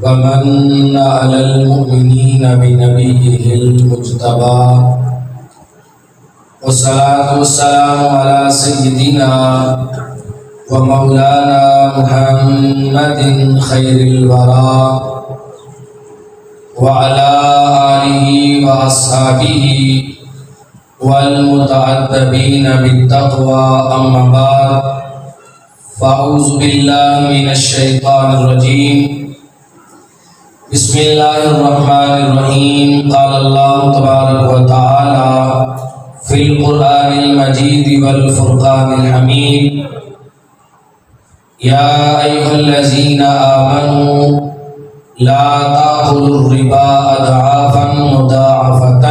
ومن على المؤمنين بنبيه المجتبى والصلاة والسلام على سيدنا ومولانا محمد خير الورى وعلى آله وأصحابه والمتعذبين بالتقوى أما بعد فأعوذ بالله من الشيطان الرجيم بسم الله الرحمن الرحيم قال الله تبارك وتعالى في القرآن المجيد والفرقان الحميد يا أيها الذين آمنوا لا تأكلوا الربا أضعافا مضاعفة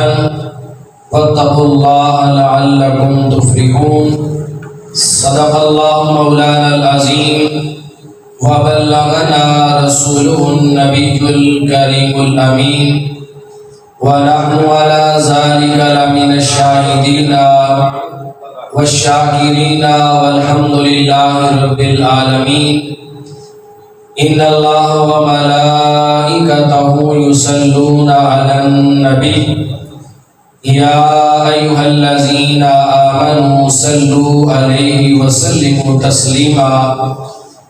واتقوا الله لعلكم تفلحون صدق الله مولانا العظيم وبلغنا رسوله النبي الكريم الأمين ونحن على ذلك لمن الشاهدين والشاكرين والحمد لله رب العالمين إن الله وملائكته يصلون على النبي يا أيها الذين آمنوا صلوا عليه وسلموا تسليما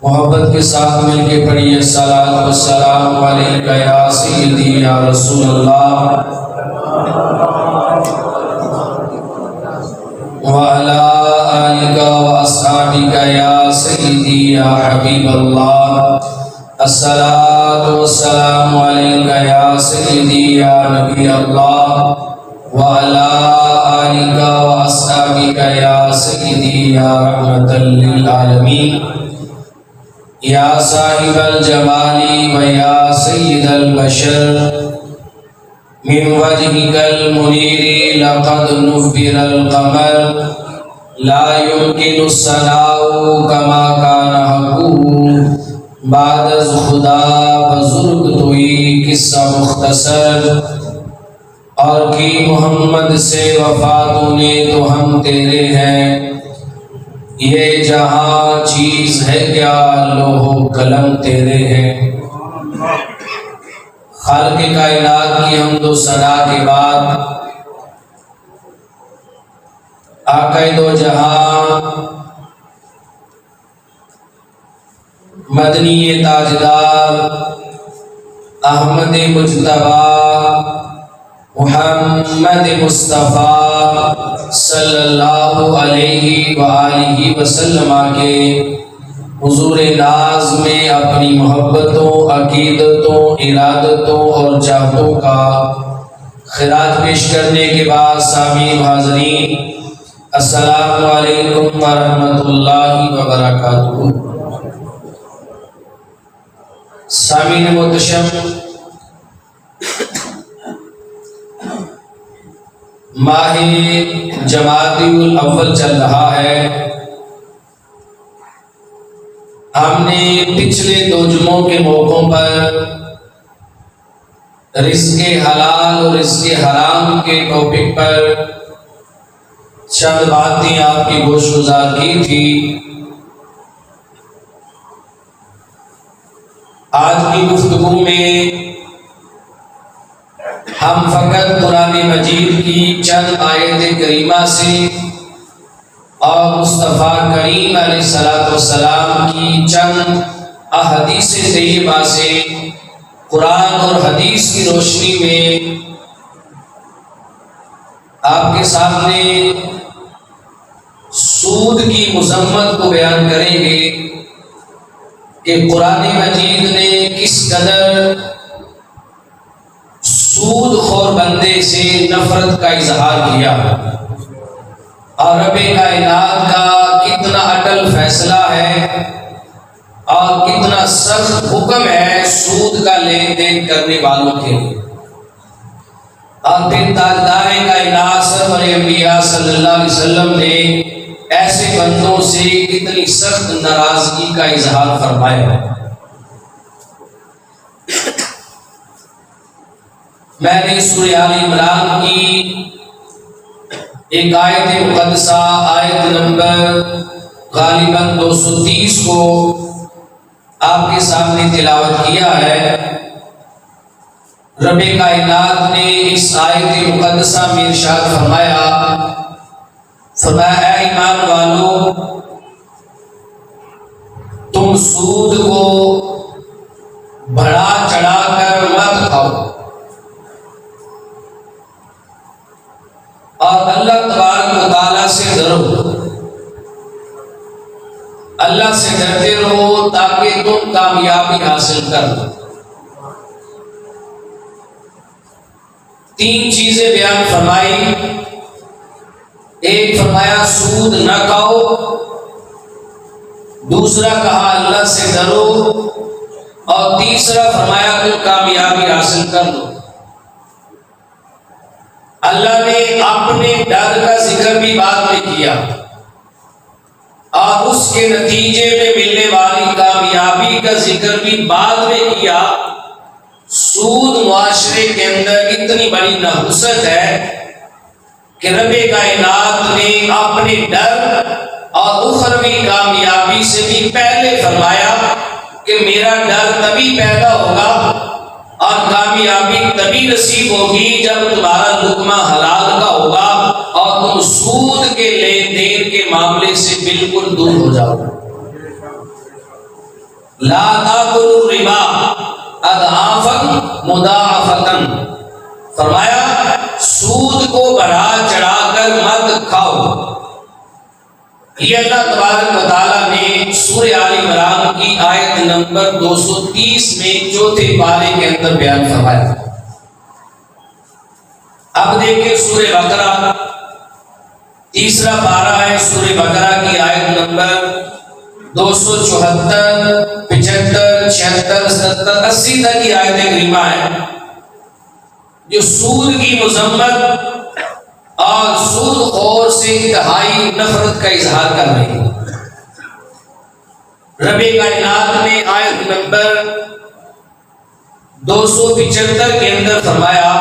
محبت کے ساتھ مل کے پڑھیے الصلاۃ والسلام علیک یا سیدی یا رسول اللہ وعلى آلك وأصحابك يا سيدي يا حبيب الله الصلاة والسلام عليك يا سيدي يا نبي الله وعلى آلك وأصحابك يا سيدي يا رحمة للعالمين يا صاحب الجمال ويا سيد البشر من وجهك المنير لقد نفر القمر لا يمكن الثناء كما كان حقه بعد خدا بزرگ توئی قصہ مختصر اور کی محمد سے وفا تو نے تو ہم تیرے ہیں یہ جہاں چیز ہے کیا لوح و قلم تیرے ہیں خالق کائنات کی حمد و ثنا کے بعد آقا دو جہاں مدنی تاجدار احمد مجتبی محمد مصطفیٰ صلی اللہ علیہ وآلہ وسلم کے حضور ناز میں اپنی محبتوں، عقیدتوں، ارادتوں اور چاہتوں کا خراج پیش کرنے کے بعد سامعین حاضرین السلام علیکم ورحمۃ اللہ وبرکاتہ۔ سامعین محتشم، ماہ جمادی الاول چل رہا ہے۔ ہم نے پچھلے دو جمعوں کے موقعوں پر رزق حلال اور رزق حرام کے ٹاپک پر چند باتیں آپ کی گوش گزار کی تھی۔ آج کی گفتگو میں ہم فقط قرآن مجید کی چند آیت کریمہ سے اور مصطفیٰ کریم علیہ السلام کی چند احادیث طیبہ سے قرآن اور حدیث کی روشنی میں آپ کے سامنے سود کی مذمت کو بیان کریں گے کہ قرآن مجید نے کس قدر سود خور بندے سے نفرت کا اظہار کیا اور رب کائنات کا کتنا اٹل فیصلہ ہے اور کتنا سخت حکم ہے سود کا لین دین کرنے والوں کے لیے۔ اور پھر تاجدار کائنات سرور انبیاء صلی اللہ علیہ وسلم نے ایسے بندوں سے کتنی سخت ناراضگی کا اظہار فرمایا۔ میں نے سورہ آل عمران کی ایک آیت مقدسہ آیت نمبر غالباً 230 کو آپ کے سامنے تلاوت کیا ہے۔ رب کائنات نے اس آیت مقدسہ میں ارشاد فرمایا اے ایمان والو، تم سود کو بڑھا چڑھا کر مت کھاؤ، اور اللہ تبارک و تعالیٰ سے ڈرو، اللہ سے ڈرتے رہو تاکہ تم کامیابی حاصل کر لو۔ تین چیزیں بیان فرمائی، ایک فرمایا سود نہ کھاؤ، دوسرا کہا اللہ سے ڈرو، اور تیسرا فرمایا تم کامیابی حاصل کر لو۔ اللہ نے اپنے ڈر کا ذکر بھی بعد میں کیا اور اس کے نتیجے میں ملنے والی کامیابی کا ذکر بھی بعد میں کیا۔ سود معاشرے کے اندر اتنی بڑی نحوست ہے کہ رب کائنات نے اپنے ڈر اور اخروی کامیابی سے بھی پہلے فرمایا کہ میرا ڈر تبھی پیدا ہوگا اور کامیابی تبھی نصیب ہوگی جب تمہارا لقمہ حلال کا ہوگا اور تم سود کے لین دین کے معاملے سے بالکل دور ہو جاؤ۔ لا تاکلوا الربا اضعافا مضاعفتا، فرمایا سود کو بڑھا چڑھا کر مت کھاؤ۔ یہ اللہ تبارک و تعالیٰ نے سورہ آل عمران کی آیت نمبر 230 میں چوتھے پارے کے اندر بیان فرمایا۔ اب دیکھیں سورہ بقرہ تیسرا پارہ ہے، سورہ بقرہ کی آیت نمبر 274 75 76 77 80 تک کی آیت کریمہ ہے جو سود کی مذمت اور سود خور سے انتہائی نفرت کا اظہار کر رہی ہے۔ رب کائنات نے آیت نمبر 275 کے اندر فرمایا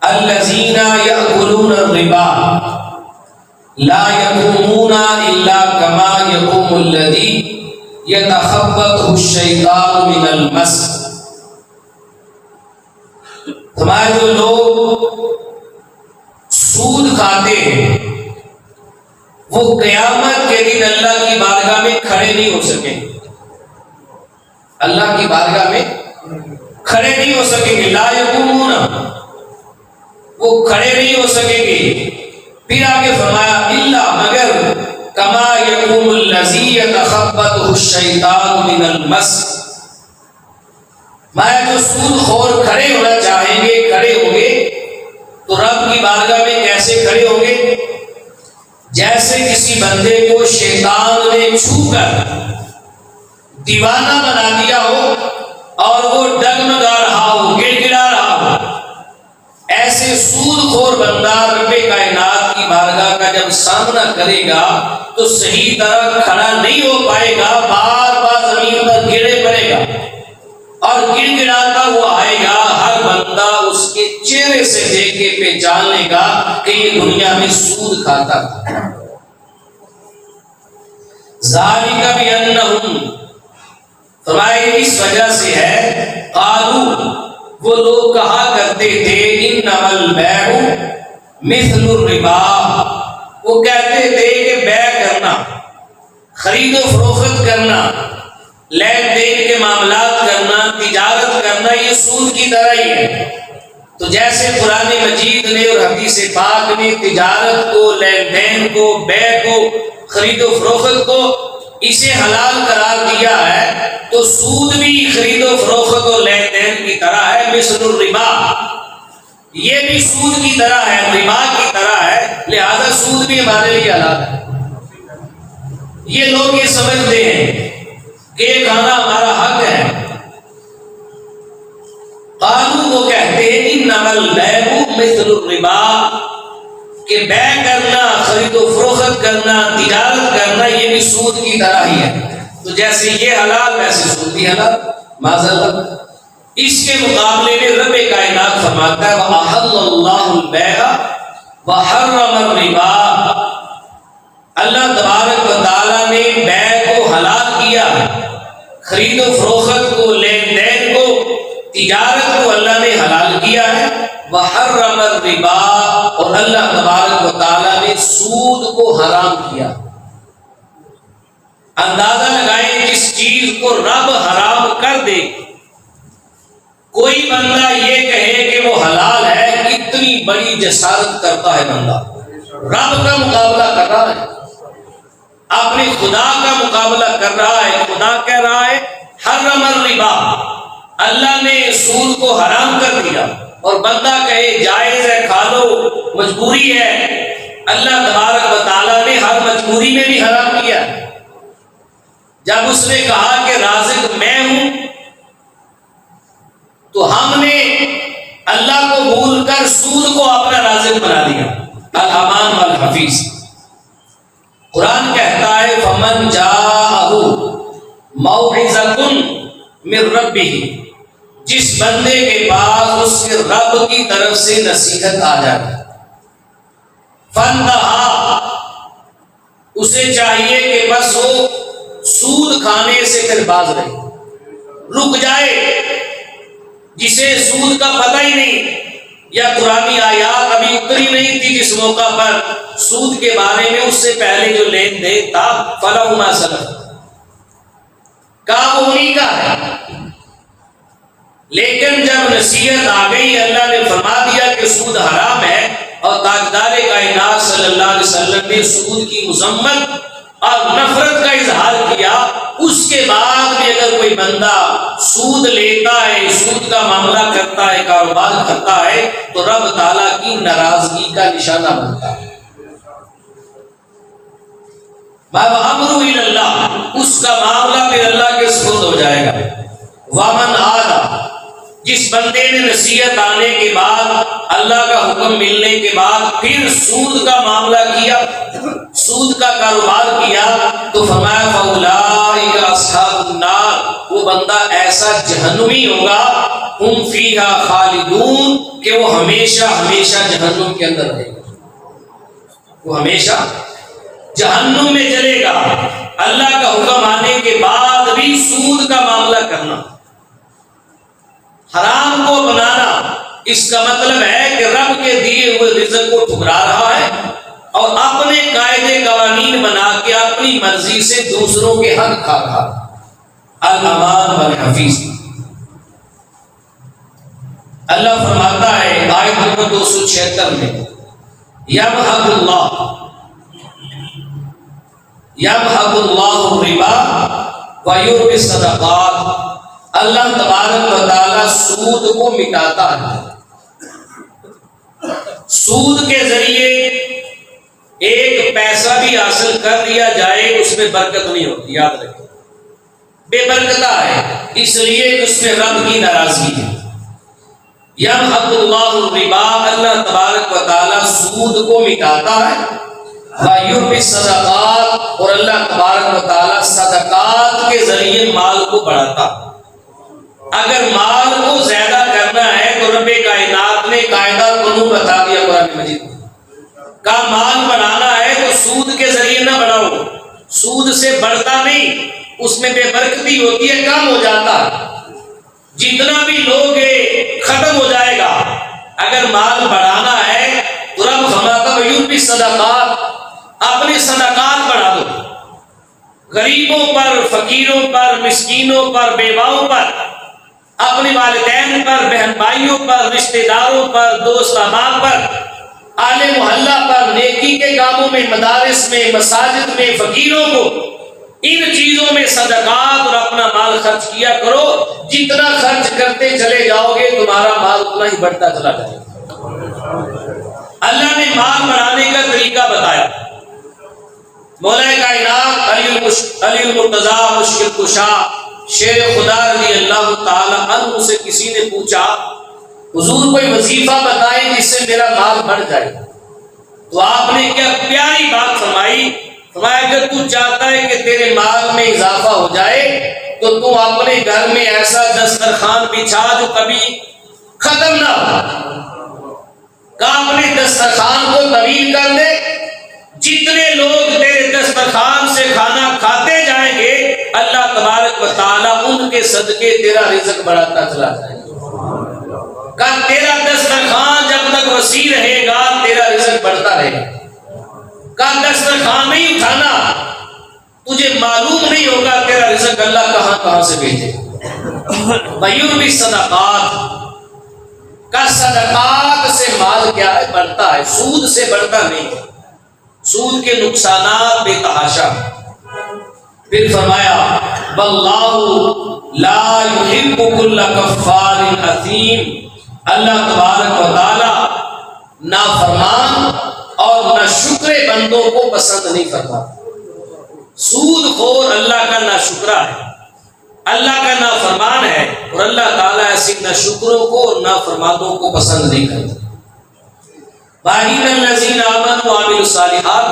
الذین یأکلون الربا لا یقومون الا کما یقوم الذی یتخبطہ الشیطان من المس، ہمارے جو لوگ سود کھاتے ہیں وہ قیامت کے دن اللہ کی بارگاہ میں کھڑے نہیں ہو سکیں گے، اللہ کی بارگاہ میں کھڑے نہیں ہو سکیں گے۔ لا یقومون، وہ کھڑے نہیں ہو سکیں گے۔ پھر آگے فرمایا الا، مگر کما یقوم الذی یتخبطہ الشیطان من المس، میں جو سود خور کھڑے ہونا چاہیں گے کھڑے ہوں گے تو رب کی بارگاہ میں کیسے کھڑے ہوں گے؟ جیسے کسی بندے کو شیطان نے چھو کر دیوانہ بنا دیا ہو اور وہ ڈگمگا رہا ہو، گڑ گڑا رہا ہو، ایسے سود خور بندہ رب کائنات کی بارگاہ کا جب سامنا کرے گا تو صحیح طرح کھڑا نہیں ہو پائے گا، بار بار زمین پر گرے پڑے گا اور گڑ گڑاتا وہ آئے گا۔ ہر بندہ اس کے چہرے سے دیکھ کے پہچان لے گا کہ یہ دنیا میں سود کھاتا تھا۔ ذالک بانہم، فرمائے اس وجہ سے ہے، قالوا، وہ لوگ کہا کرتے تھے انما البیع مثل الربا، وہ کہتے تھے کہ بیع کرنا، خرید و فروخت کرنا، لین دین کے معاملات کرنا، تجارت کرنا، یہ سود کی طرح ہی ہے۔ تو جیسے قرآن مجید نے اور حدیث پاک نے تجارت کو، لین دین کو، بیع کو، خرید و فروخت کو اسے حلال قرار دیا ہے، تو سود بھی خرید و فروخت اور لین دین کی طرح ہے، مثل الربا، یہ بھی سود کی طرح ہے، ربا کی طرح ہے، لہذا سود بھی ہمارے لیے حلال ہے۔ یہ لوگ یہ سمجھتے ہیں کہ یہ کھانا ہمارا حق ہے۔ قالوا، وہ کہتے ہیں انما البیع مثل الربا، کہ بیع کرنا، خرید و فروخت کرنا، تجارت کرنا، یہ بھی سود کی طرح ہی ہے۔ تو جیسے یہ حلال ویسے سود بھی حلال، معذرت۔ اس کے مقابلے میں رب کائنات فرماتا ہے وَأَحَلَّ اللَّهُ الْبَيْعَ وَحَرَّمَ الرِّبَا، اللہ تبارک و تعالیٰ نے بیع کو حلال کیا، خرید و فروخت کو، لین دین کو، تجارت کو اللہ نے حلال کیا ہے، وحرم الربا، اور اللہ تبارک و تعالیٰ نے سود کو حرام کیا۔ اندازہ لگائیں جس چیز کو رب حرام کر دے، کوئی بندہ یہ کہے کہ وہ حلال ہے، کتنی بڑی جسارت کرتا ہے بندہ۔ رب کا مقابلہ کر رہا ہے، اپنے خدا کا مقابلہ کر رہا ہے۔ خدا کہہ رہا ہے حرم الربا، اللہ نے سود کو حرام کر دیا، اور بندہ کہے جائز ہے، کھا لو، مجبوری ہے۔ اللہ تبارک و تعالیٰ نے ہر مجبوری میں بھی حرام کیا۔ جب اس نے کہا کہ رازق میں ہوں، تو ہم نے اللہ کو بھول کر سود کو اپنا رازق بنا دیا۔ الامان والحفیظ، قرآن کہتا ہے فمن جاءہ موعظۃ من ربہ، جس بندے کے پاس اس کے رب کی طرف سے نصیحت آ جائے، فانتہا، اسے چاہیے کہ بس وہ سود کھانے سے پھر باز رہے، رک جائے۔ جسے سود کا پتہ ہی نہیں، یا قرآنی آیات ابھی اتری نہیں تھی جس موقع پر سود کے بارے میں، اس سے پہلے جو لین دین تھا فَلَهُ مَا سَلَفَ، کام انہی کا ہے۔ لیکن جب نصیحت آ گئی، اللہ نے فرما دیا کہ سود حرام ہے، اور تاجدار کائنات صلی اللہ علیہ وسلم نے سود کی مذمت اور نفرت کا اظہار کیا، اس کے بعد بھی اگر کوئی بندہ سود لیتا ہے، سود کا معاملہ کرتا ہے، کاروبار کرتا ہے، تو رب تعالیٰ کی ناراضگی کا نشانہ بنتا ہے۔ وَأَمْرُهُ إِلَى اللَّهِ، اس کا معاملہ پھر اللہ کے سپرد ہو جائے گا۔ وَمَنْ عَادَ، جس بندے نے نصیحت آنے کے بعد، اللہ کا حکم ملنے کے بعد پھر سود کا معاملہ کیا، سود کا کاروبار کیا، تو فرمایا فَأُولَٰئِكَ أَصْحَابُ النَّارِ، وہ بندہ ایسا جہنمی ہوگا، ہم فیہا خالدون، کہ وہ ہمیشہ ہمیشہ جہنم کے اندر رہے گا، وہ ہمیشہ جہنم میں جلے گا۔ اللہ کا حکم آنے کے بعد بھی سود کا معاملہ کرنا، حرام کو بنانا، اس کا مطلب ہے کہ رب کے دیے ہوئے رزق کو ٹھکرا رہا ہے، اور اپنے قاعدے قوانین بنا کے اپنی مرضی سے دوسروں کے حق کھا رہا۔ الامان والحفیظ، اللہ فرماتا ہے آیت نمبر 276 میں، یمحق اللہ الربا ویربی الصدقات، اللہ تبارک و تعالیٰ سود کو مٹاتا ہے۔ سود کے ذریعے ایک پیسہ بھی حاصل کر لیا جائے، اس میں برکت نہیں ہوتی، یاد رکھیں، بے برکتہ ہے، اس لیے اس میں رب کی ناراضگی ہے۔ یمحق اللہ الربا، اللہ تبارک و تعالیٰ سود کو مٹاتا ہے، وَيُرْبِي الصَّدَقَاتِ، اور اللہ تبارک و تعالیٰ صدقات کے ذریعے مال کو بڑھاتا۔ اگر مال کو زیادہ کرنا ہے تو رب کائنات نے قاعدہ قانون بتا دیا قرآن مجید کا، مال بڑھانا ہے تو سود کے ذریعے نہ بڑھاؤ، سود سے بڑھتا نہیں، اس میں بے برکتی ہوتی ہے، کم ہو جاتا، جتنا بھی لوگ ختم ہو جائے گا۔ اگر مال بڑھانا ہے تو رب فرماتا ہے یربی صدقات، اپنی صدقات بڑھا دو، غریبوں پر، فقیروں پر، مسکینوں پر، بیواؤں پر، اپنے والدین پر، بہن بھائیوں پر، رشتہ داروں پر، دوست احباب پر، اہل محلہ پر، نیکی کے کاموں میں، مدارس میں، مساجد میں، فقیروں کو، ان چیزوں میں صدقات اور اپنا مال خرچ کیا کرو۔ جتنا خرچ کرتے چلے جاؤ گے تمہارا مال اتنا ہی بڑھتا چلا جائے گا۔ اللہ نے مال بڑھانے کا طریقہ بتایا۔ مولا کائنات علی المرتضیٰ مشکل کشا شیر خدا رضی اللہ تعالی عنہ سے کسی نے پوچھا حضور کوئی وظیفہ بتائیں جس سے میرا مال بڑھ جائے، تو آپ نے کیا پیاری بات فرمائی، فرمایا اگر تو چاہتا ہے کہ تیرے مال میں اضافہ ہو جائے تو تو اپنے گھر میں ایسا دسترخوان بچھا جو کبھی ختم نہ ہو، کہ اپنے دسترخوان کو طویل کر دے، جتنے لوگ تیرے دسترخوان سے کھانا کھاتے جائیں گے اللہ تبارک و تعالیٰ ان کے صدقے تیرا رزق بڑھاتا چلا جائے گا۔ کہ تیرا دسترخوان جب تک وسیع رہے گا تیرا رزق بڑھتا رہے گا. کہ دسترخوان نہیں اٹھانا تجھے معلوم نہیں ہوگا تیرا رزق اللہ کہاں کہاں سے بھیجے. وَيُرْبِ الصَّدَقَاتِ کا صدقات سے مال کیا ہے بڑھتا ہے, سود سے بڑھتا نہیں. سود کے نقصانات بے تحاشا. پھر فرمایا وَاللَّهُ لَا يُحِبُّ كُلَّ كَفَّارٍ أَثِيمٍ, اللہ تبارک و تعالی نافرمان اور ناشکرے بندوں کو پسند نہیں کرتا. سود خور اللہ کا ناشکرا ہے, اللہ کا نافرمان ہے, اور اللہ تعالیٰ ایسے ناشکروں کو اور نافرمانوں کو پسند نہیں کرتا. وَإِنَّ الَّذِينَ آمَنُوا وَعَمِلُوا الصَّالِحَاتِ,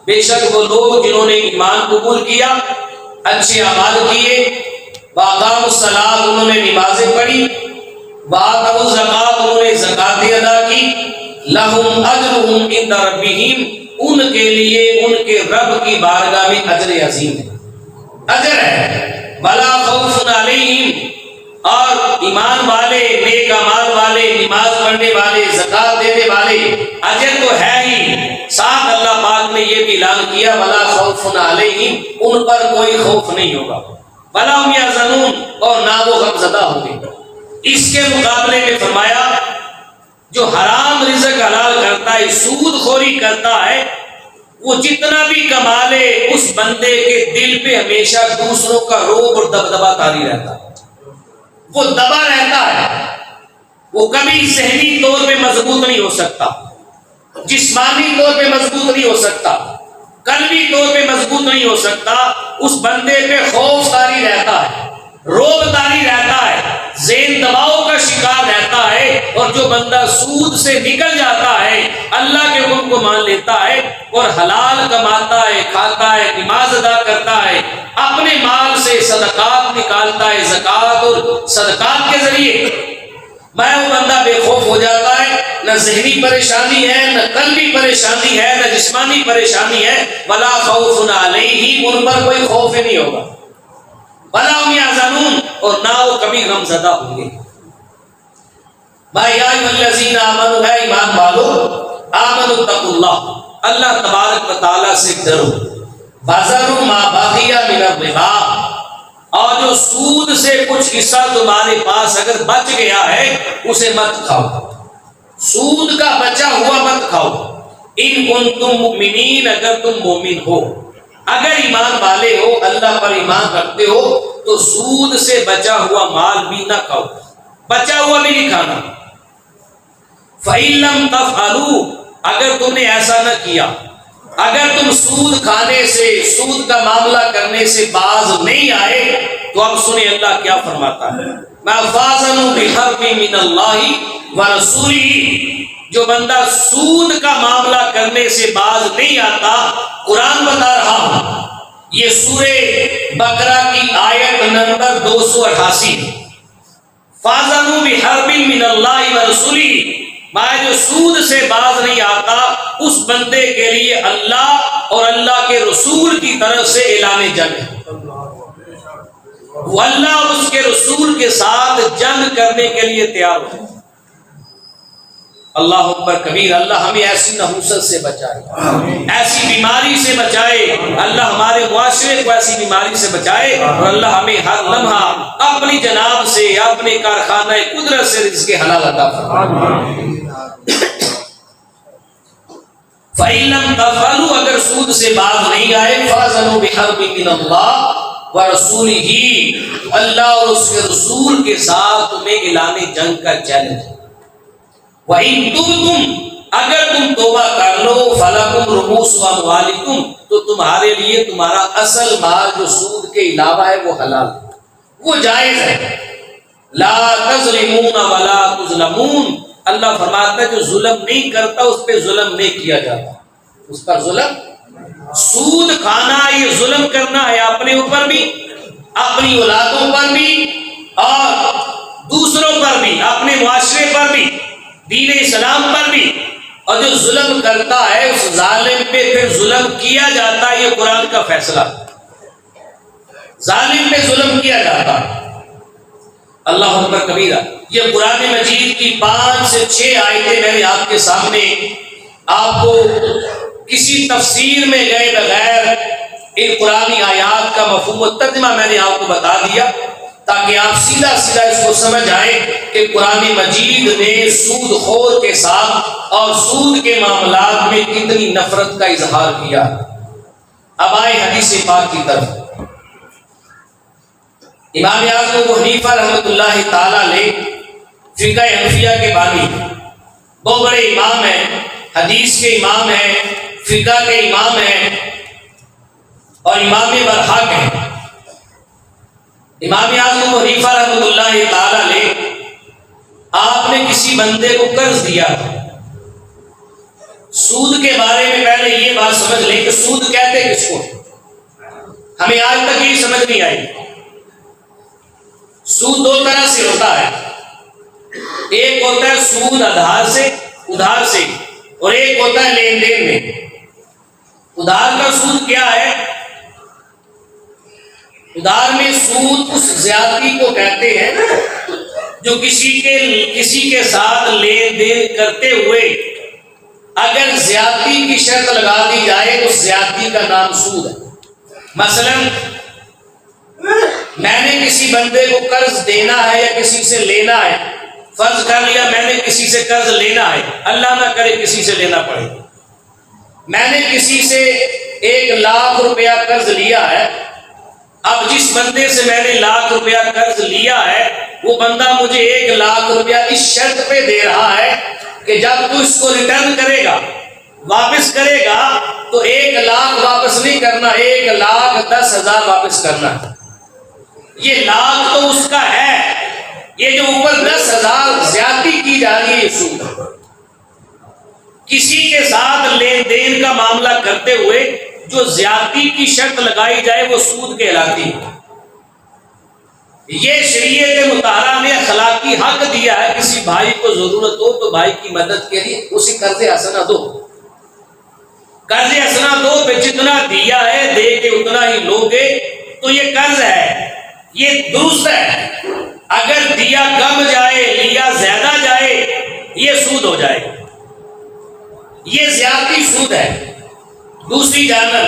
بے شک وہ لوگ جنہوں نے ایمان قبول کیا, اچھے اعمال کیے, وَأَقَامُوا الصَّلَاةَ انہوں نے نمازیں پڑھی, وَآتَوُا الزَّکَاةَ انہوں نے زکاتیں ادا کی, لَهُمْ أَجْرُهُمْ عِندَ رَبِّهِمْ ان کے لیے ان کے رب کی بارگاہ میں اجر عظیم ہے, اجر ہے. وَلَا خَوْفٌ عَلَيْهِمْ, اور ایمان والے, نیک اعمال والے, نماز پڑھنے والے, زکات دینے والے, اجر تو ہے ہی, ساتھ اللہ پاک نے یہ بھی اعلان کیا وَلَا خَوْفٌ عَلَيْهِمْ, ان پر کوئی خوف نہیں ہوگا. وَلَا هُمْ يَحْزَنُونَ, اور نہ وہ غمزدہ ہوں گے. اس کے مقابلے میں فرمایا جو حرام رزق حلال کرتا ہے, سود خوری کرتا ہے, وہ جتنا بھی کما لے اس بندے کے دل پہ ہمیشہ دوسروں کا روب اور دبدبا طاری رہتا ہے. وہ دبا رہتا ہے, وہ کبھی ذہنی طور پہ مضبوط نہیں ہو سکتا, جسمانی طور پہ مضبوط نہیں ہو سکتا, قلبی طور پہ مضبوط نہیں ہو سکتا. اس بندے پہ خوف طاری رہتا ہے, روب طاری رہتا ہے, ذہن دباؤ کا شکار رہتا ہے. اور جو بندہ سود سے نکل جاتا ہے, اللہ کے حکم کو مان لیتا ہے اور حلال کماتا ہے, کھاتا ہے, نماز ادا کرتا ہے, اپنے مال سے صدقات نکالتا ہے, زکات اور صدقات کے ذریعے, میں وہ بندہ بے خوف ہو جاتا ہے. نہ ذہنی پریشانی ہے, نہ قلبی پریشانی ہے, نہ جسمانی پریشانی ہے. وَلَا خَوْفٌ عَلَيْهِمْ, ان پر کوئی خوف ہی نہیں ہوگا. وَلَا هُمْ يَحْزَنُونَ, اور نہ وہ کبھی غم زدہ ہوں گے. يَا أَيُّهَا الَّذِينَ آمَنُوا, اے ایمان والو, آمنوا اتقوا اللہ, اللہ تبارک و تعالیٰ سے ڈرو. وَذَرُوا مَا بَقِيَ مِنَ الرِّبَا, اور جو سود سے کچھ حصہ تمہارے پاس اگر بچ گیا ہے اسے مت کھاؤ, سود کا بچا ہوا مت کھاؤ. ان کنتم مؤمنین, اگر تم مومن ہو, اگر ایمان والے ہو, اللہ پر ایمان رکھتے ہو, تو سود سے بچا ہوا مال بھی نہ کھاؤ, بچا ہوا بھی نہیں کھانا. فَإِن لَّمْ تَفْعَلُوا, اگر تم نے ایسا نہ کیا, اگر تم سود کھانے سے, سود کا معاملہ کرنے سے باز نہیں آئے, تو اب سنیں اللہ کیا فرماتا ہے. مَا فَازَنُوا بِحَرْبٍ مِّنَ اللَّهِ وَرَسُولِهِ, جو بندہ سود کا معاملہ کرنے سے باز نہیں آتا, قرآن بتا رہا ہوں, یہ سورہ بقرہ کی آیت نمبر 288, فَازَنُوا بِحَرْبٍ مِّنَ اللَّهِ وَرَسُولِهِ, جو سود سے باز نہیں آتا اس بندے کے لیے اللہ اور اللہ کے رسول کی طرف سے اعلان جنگ ہے. وہ اللہ اور اس کے رسول کے ساتھ جنگ کرنے کے لیے تیار ہو. اللہ اکبر کبیر. اللہ ہمیں ایسی نحوست سے بچائے, ایسی بیماری سے بچائے, اللہ ہمارے معاشرے کو ایسی بیماری سے بچائے, اور اللہ ہمیں ہر لمحہ اپنی جناب سے, اپنے کارخانہ قدرت سے رزق حلال عطا فرمائے. فَإِن لَّمْ تَفْعَلُوا, اگر سود سے باز نہیں آئے, فَأَذَنُوا بِحَرْبٍ مِّنَ اللَّهِ وَرَسُولِهِ, اللہ اور اس کے رسول کے ساتھ تمہیں اعلان جنگ کا چیلنج. وَإِن تُبْتُمْ, اگر تم توبہ کر لو, فَلَكُمْ رُءُوسُ أَمْوَالِكُمْ, تو تمہارے لیے تمہارا اصل مال جو سود کے علاوہ ہے وہ حلال, وہ جائز ہے. لَا تَظْلِمُونَ وَلَا تُظْلَمُونَ, اللہ فرماتا ہے جو ظلم نہیں کرتا اس پہ ظلم نہیں کیا جاتا, اس پر ظلم. سود کھانا یہ ظلم کرنا ہے, اپنے اوپر بھی, اپنی اولادوں پر بھی, اور دوسروں پر بھی, اپنے معاشرے پر بھی, دین اسلام پر بھی. اور جو ظلم کرتا ہے اس ظالم پہ پھر ظلم کیا جاتا ہے, یہ قرآن کا فیصلہ, ظالم پہ ظلم کیا جاتا ہے. اللہ اکبر کبیرہ۔ یہ قرآن مجید کی 5 سے 6 آیتیں میں نے آپ کے سامنے آپ کو کسی تفسیر میں گئے بغیر ان قرآنی آیات کا مفہوم و ترجمہ میں نے آپ کو بتا دیا تاکہ آپ سیدھا سیدھا اس کو سمجھ آئے کہ قرآن مجید نے سود خور کے ساتھ اور سود کے معاملات میں کتنی نفرت کا اظہار کیا۔ اب آئے حدیث پاک کی طرف۔ امام اعظم ابو حنیفہ رحمۃ اللہ تعالی علیہ فقہ حنفیہ کے بانی، بہت بڑے امام ہیں، حدیث کے امام ہیں، فقہ کے امام ہیں اور امام برحق ہیں۔ امام اعظم ابو حنیفہ رحمۃ اللہ تعالی علیہ آپ نے کسی بندے کو قرض دیا۔ سود کے بارے میں پہلے یہ بات سمجھ لیں کہ سود کہتے کس کو؟ ہمیں آج تک یہ سمجھ نہیں آئی۔ سود 2 طرح سے ہوتا ہے، ایک ہوتا ہے سود ادھار سے اور ایک ہوتا ہے لین دین میں۔ ادھار کا سود کیا ہے؟ ادھار میں سود اس زیادتی کو کہتے ہیں جو کسی کے ساتھ لین دین کرتے ہوئے اگر زیادتی کی شرط لگا دی جائے تو زیادتی کا نام سود ہے۔ مثلا میں نے کسی بندے کو قرض دینا ہے یا کسی سے لینا ہے، فرض کر لیا میں نے کسی سے قرض لینا ہے، اللہ نہ کرے کسی سے لینا پڑے، میں نے کسی سے 1 لاکھ روپیہ قرض لیا ہے۔ اب جس بندے سے میں نے 1 لاکھ روپیہ قرض لیا ہے وہ بندہ مجھے 1 لاکھ روپیہ اس شرط پہ دے رہا ہے کہ جب تو اس کو ریٹرن کرے گا، واپس کرے گا تو 1 لاکھ واپس نہیں کرنا، 1,10,000 واپس کرنا۔ یہ لاکھ تو اس کا ہے، یہ جو اوپر 10,000 زیادتی کی جا رہی ہے یہ سود ہے۔ کسی کے ساتھ لین دین کا معاملہ کرتے ہوئے جو زیادتی کی شرط لگائی جائے وہ سود کہلاتی ہے۔ یہ شریعت مطہرہ نے اخلاقی حق دیا ہے، کسی بھائی کو ضرورت ہو تو بھائی کی مدد کے لیے اسے قرض حسنہ دو، قرض حسنہ دو پہ جتنا دیا ہے دے کے اتنا ہی لوگے تو یہ قرض ہے، یہ درست ہے۔ اگر دیا کم جائے لیا زیادہ جائے یہ سود ہو جائے، یہ زیادتی سود ہے۔ دوسری جانب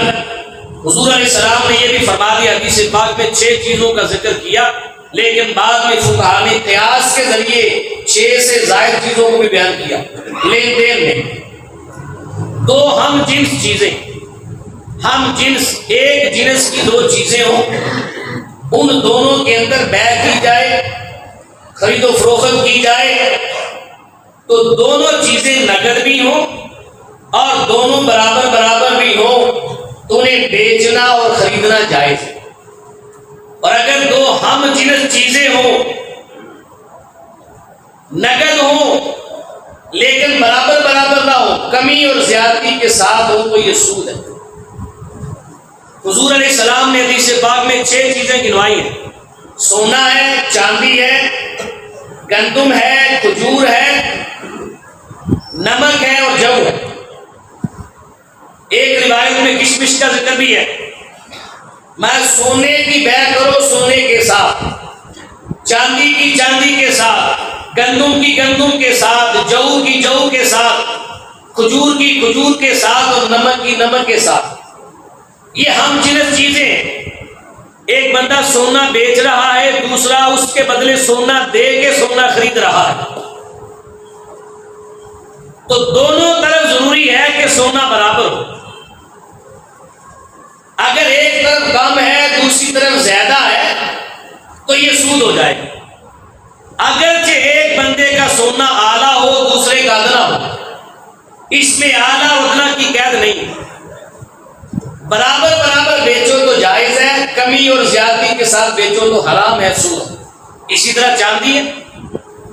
حضور علیہ السلام نے یہ بھی فرما دیا، حدیث پاک میں 6 چیزوں کا ذکر کیا، لیکن بعد میں فقہاء نے قیاس کے ذریعے 6 سے زائد چیزوں کو بھی بیان کیا۔ لین دین میں 2 ہم جنس چیزیں، ہم جنس ایک جنس کی 2 چیزیں ہوں، ان دونوں کے اندر بیع کی جائے، خرید و فروخت کی جائے تو دونوں چیزیں نقد بھی ہوں اور دونوں برابر بھی ہوں تو انہیں بیچنا اور خریدنا جائز ہے۔ اور اگر 2 ہم جنس چیزیں ہوں، نقد ہوں لیکن برابر نہ ہو، کمی اور زیادتی کے ساتھ ہو تو یہ سود ہے۔ حضور علیہ السلام نے حدیث پاک میں 6 چیزیں گنوائی ہیں، سونا ہے، چاندی ہے، گندم ہے، کھجور ہے، نمک ہے اور جو ہے۔ ایک روایت میں کشمش کا ذکر بھی ہے، میں سونے کی بیع کرو سونے کے ساتھ، چاندی کی چاندی کے ساتھ، گندم کی گندم کے ساتھ، جو کی جو کے ساتھ، کھجور کی کھجور کے ساتھ اور نمک کی نمک کے ساتھ۔ یہ ہم جنس چیزیں، ایک بندہ سونا بیچ رہا ہے، دوسرا اس کے بدلے سونا دے کے سونا خرید رہا ہے، تو دونوں طرف ضروری ہے کہ سونا برابر ہو۔ اگر ایک طرف کم ہے دوسری طرف زیادہ ہے تو یہ سود ہو جائے گا۔ اگرچہ ایک بندے کا سونا اعلیٰ ہو دوسرے کا ادنا ہو، اس میں اعلیٰ ادنا کی قید نہیں، برابر بیچو تو جائز ہے، کمی اور زیادتی کے ساتھ بیچو تو حرام ہے، سود۔ اسی طرح چاندی ہے،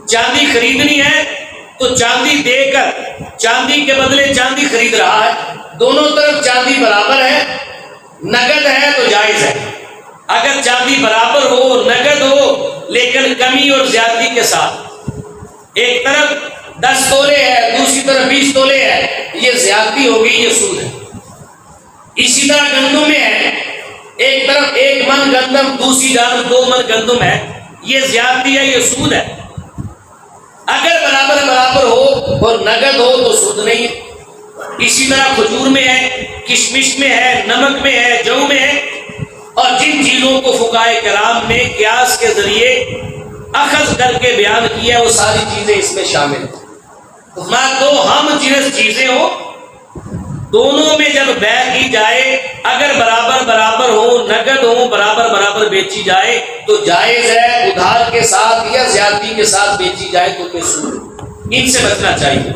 چاندی خریدنی ہے تو چاندی دے کر چاندی کے بدلے چاندی خرید رہا ہے، دونوں طرف چاندی برابر ہے، نقد ہے تو جائز ہے۔ اگر چاندی برابر ہو، نقد ہو لیکن کمی اور زیادتی کے ساتھ، ایک طرف 10 تولے ہے دوسری طرف 20 تولے ہے، یہ زیادتی ہوگی، یہ سود ہے۔ اسی طرح گندم میں ہے، ایک طرف 1 من گندم دوسری جانب 2 من گندم ہے، یہ زیادتی ہے، یہ سود ہے۔ اگر برابر برابر ہو اور نقد ہو تو سود نہیں ہے۔ اسی طرح کھجور میں ہے، کشمش میں ہے، نمک میں ہے، جو میں ہے، اور جن چیزوں کو فقہائے کرام نے قیاس کے ذریعے اخذ کر کے بیان کیا وہ ساری چیزیں اس میں شامل ہیں۔ دو ہم جنس چیزیں ہوں، دونوں میں جب بیع کی جائے اگر برابر برابر ہو، نقد ہو، برابر برابر بیچی جائے تو جائز ہے۔ ادھار کے ساتھ یا زیادتی کے ساتھ بیچی جائے تو کوئی سود، ان سے بچنا چاہیے۔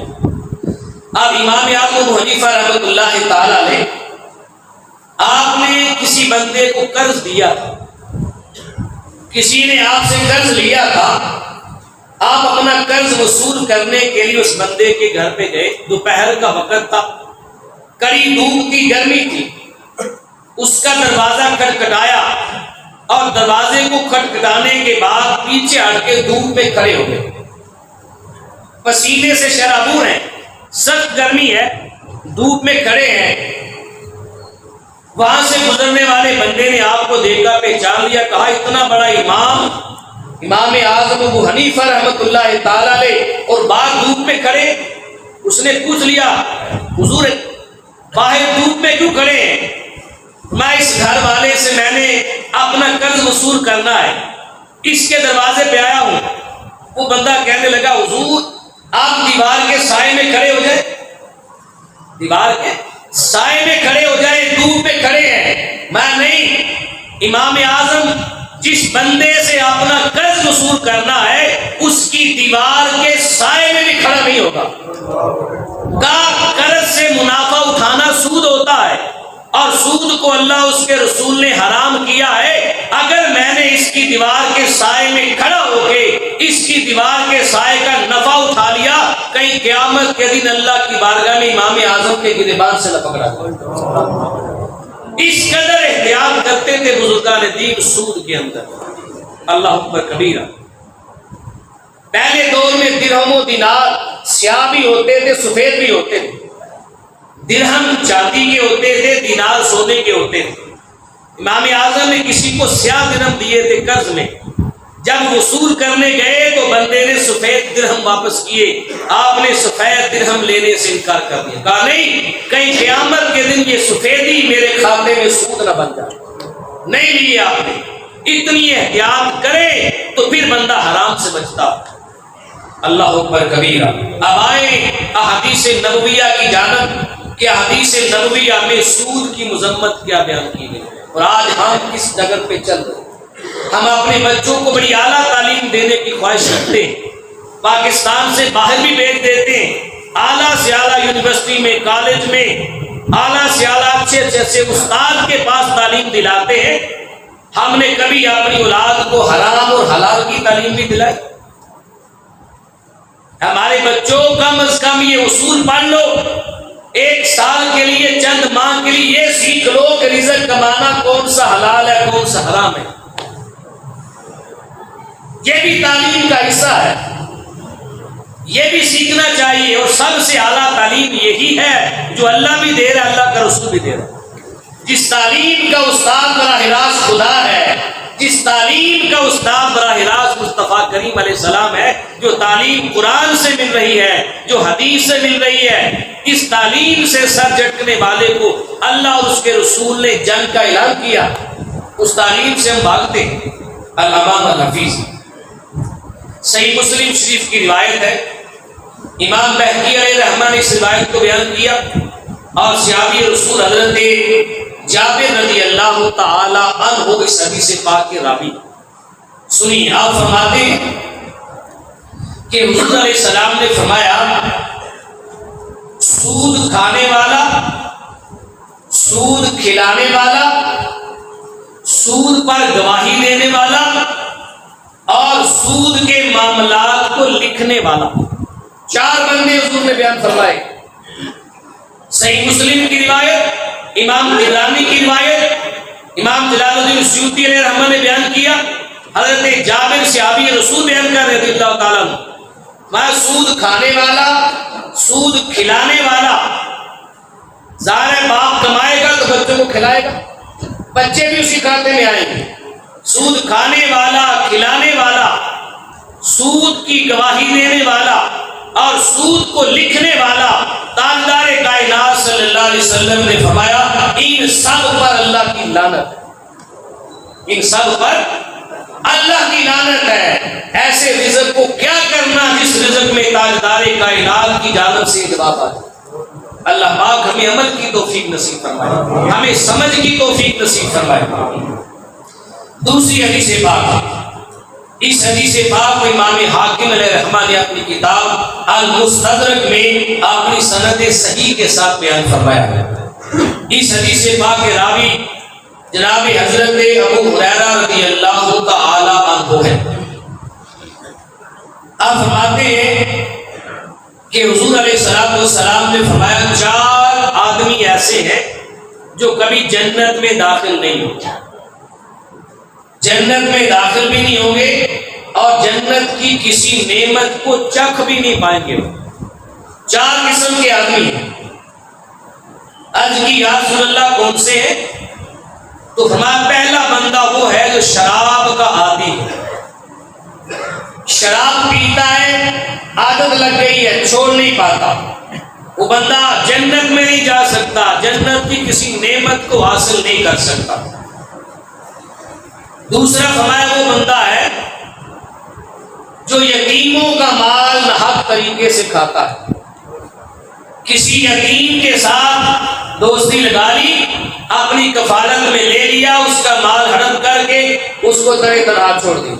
اب امام اعظم ابو حنیفہ رحمۃ اللہ تعالی علیہ، آپ نے کسی بندے کو قرض دیا تھا، کسی نے آپ سے قرض لیا تھا، آپ اپنا قرض وصول کرنے کے لیے اس بندے کے گھر پہ گئے، دوپہر کا وقت تھا، کڑی دھوپ کی گرمی تھی، اس کا دروازہ کھٹکھٹایا اور دروازے کو کھٹکھٹانے کے بعد پیچھے ہٹ کے دھوپ میں کھڑے ہو گئے، پسینے سے شرابور ہیں، سخت گرمی ہے، دھوپ میں کھڑے ہیں۔ وہاں سے گزرنے والے بندے نے آپ کو دیکھا، پہچان لیا، کہا اتنا بڑا امام اعظم ابو حنیفہ رحمۃ اللہ تعالی علیہ اور باہر دھوپ میں کھڑے۔ اس نے پوچھ لیا، حضور باہر دھوپ میں کیوں کھڑے ہیں؟ میں اس گھر والے سے میں نے اپنا قرض وصول کرنا ہے، اس کے دروازے پہ آیا ہوں۔ وہ بندہ کہنے لگا، حضور آپ دیوار کے سائے میں کھڑے ہو جائیں، دیوار کے سائے میں کھڑے ہو جائیں، دھوپ میں کھڑے ہیں، میں نہیں۔ امام اعظم جس بندے سے اپنا قرض وصول کرنا ہے اس کی دیوار کے سائے میں بھی کھڑا نہیں ہوگا۔ قرض سے منافع اٹھانا سود ہوتا ہے، اور سود کو اللہ اس کے رسول نے حرام کیا ہے۔ اگر میں نے اس کی دیوار کے سائے میں کھڑا ہو کے اس کی دیوار کے سائے کا نفع اٹھا لیا، کہیں قیامت کے دن اللہ کی بارگاہ میں امام اعظم کے گریبان سے نہ پکڑا جائے۔ اس قدر احتیاط کرتے تھے بزرگان دین سود کے اندر۔ اللہ اکبر کبیرہ۔ پہلے دور میں درہم و دینار سیاہ بھی ہوتے تھے، سفید بھی ہوتے تھے۔ درہم چاندی کے ہوتے تھے، دینار سونے کے ہوتے تھے۔ امام اعظم نے کسی کو سیاہ درہم دیے تھے قرض میں، جب وصول کرنے گئے تو بندے نے سفید درہم واپس کیے، آپ نے سفید درہم لینے سے انکار کر دیا، کہا نہیں، کہیں قیامت کے دن یہ سفیدی میرے کھاتے میں سود نہ بن جائے۔ نہیں لیے آپ نے۔ اتنی احتیاط کرے تو پھر بندہ حرام سے بچتا۔ اللہ اکبر کبیرہ۔ اب آئے احادیث نبویہ کی جانب کہ احادیث نبویہ میں سود کی مذمت کیا بیان کی گئی، اور آج ہم کس ڈگر پہ چل رہے ہیں۔ ہم اپنے بچوں کو بڑی اعلیٰ تعلیم دینے کی خواہش رکھتے ہیں، پاکستان سے باہر بھی بھیج دیتے ہیں، اعلیٰ سے اعلیٰ یونیورسٹی میں، کالج میں، اعلیٰ سے اعلیٰ اچھے استاد کے پاس تعلیم دلاتے ہیں۔ ہم نے کبھی اپنی اولاد کو حرام اور حلال کی تعلیم بھی دلائی؟ ہمارے بچوں کم از کم یہ اصول پڑھ لو، ایک سال کے لیے، چند ماہ کے لیے یہ سیکھ لو کہ رزق کمانا کون سا حلال ہے، کون سا حرام ہے۔ یہ بھی تعلیم کا حصہ ہے، یہ بھی سیکھنا چاہیے۔ اور سب سے اعلیٰ تعلیم یہی ہے جو اللہ بھی دے رہا ہے، اللہ کا رسول بھی دے رہا ہے۔ جس تعلیم کا استاد براہ راست خدا ہے، جس تعلیم کا استاد براہ راست مصطفیٰ کریم علیہ السلام ہے، جو تعلیم قرآن سے مل رہی ہے، جو حدیث سے مل رہی ہے، اس تعلیم سے سر جھٹکنے والے کو اللہ اور اس کے رسول نے جنگ کا اعلان کیا، اس تعلیم سے ہم بھاگتے ہیں۔ الامام الحفیظ، صحیح مسلم شریف کی روایت ہے، امام بہقی علیہ رحمہ نے اس روایت کو بیان کیا، اور صحابی رسول حضرت جابر رضی اللہ تعالی عنہ اس حدیث پاک کے راوی۔ سنیے، آپ فرماتے ہیں کہ حضور علیہ السلام نے فرمایا، سود کھانے والا، سود کھلانے والا، سود پر گواہی دینے والا اور سود کے معاملات کو لکھنے والا، چار بندے حضور نے بیان فرمائے۔ صحیح مسلم کی روایت، امام طبرانی کی روایت، امام جلال الدین سیوطی علیہ رحمہ نے بیان کیا، حضرت جابر صحابی رسول بیان کر رضی اللہ تعالیٰ عنہ، میں سود کھانے والا، سود کھلانے والا، ظاہر ہے باپ کمائے گا تو بچوں کو کھلائے گا، بچے بھی اسی کھاتے میں آئیں گے۔ سود کھانے والا، کھلانے والا، سود کی گواہی دینے والا اور سود کو لکھنے والا، تاجدار کائنات صلی اللہ علیہ وسلم نے فرمایا ان سب پر اللہ کی لعنت ہے، ان سب پر اللہ کی لعنت ہے۔ ایسے رزق کو کیا کرنا جس رزق میں تاجدار کائنات کی جانب سے جواب آ جائے۔ اللہ پاک ہمیں عمل کی توفیق نصیب فرمائے، ہمیں سمجھ کی توفیق نصیب فرمائے۔ دوسری حدیث پاک، اس حدیث پاک کو امام حاکم علیہ رحمہ نے اپنی کتاب المستدرک میں اپنی سند صحیح کے ساتھ بیان فرمایا ہے۔ اس حدیث پاک کے راوی جناب حضرت ابو ہریرہ رضی اللہ تعالی عنہ ہے۔ آپ فرماتے ہیں کہ حضور علیہ السلام نے فرمایا 4 آدمی ایسے ہیں جو کبھی جنت میں داخل نہیں ہوں گے، جنت میں داخل بھی نہیں ہوں گے اور جنت کی کسی نعمت کو چکھ بھی نہیں پائیں گے۔ 4 قسم کے آدمی ہیں۔ عرض کی یا رسول اللہ کون سے ہیں؟ تو فرمایا پہلا بندہ وہ ہے جو شراب کا عادی ہے، شراب پیتا ہے، عادت لگ گئی ہے، چھوڑ نہیں پاتا، وہ بندہ جنت میں نہیں جا سکتا، جنت کی کسی نعمت کو حاصل نہیں کر سکتا۔ دوسرا فرمایا وہ بندہ ہے جو یتیموں کا مال ناحق طریقے سے کھاتا ہے، کسی یتیم کے ساتھ دوستی لگا لی، اپنی کفالت میں لے لیا، اس کا مال ہڑپ کر کے اس کو طرح طرح چھوڑ دیا۔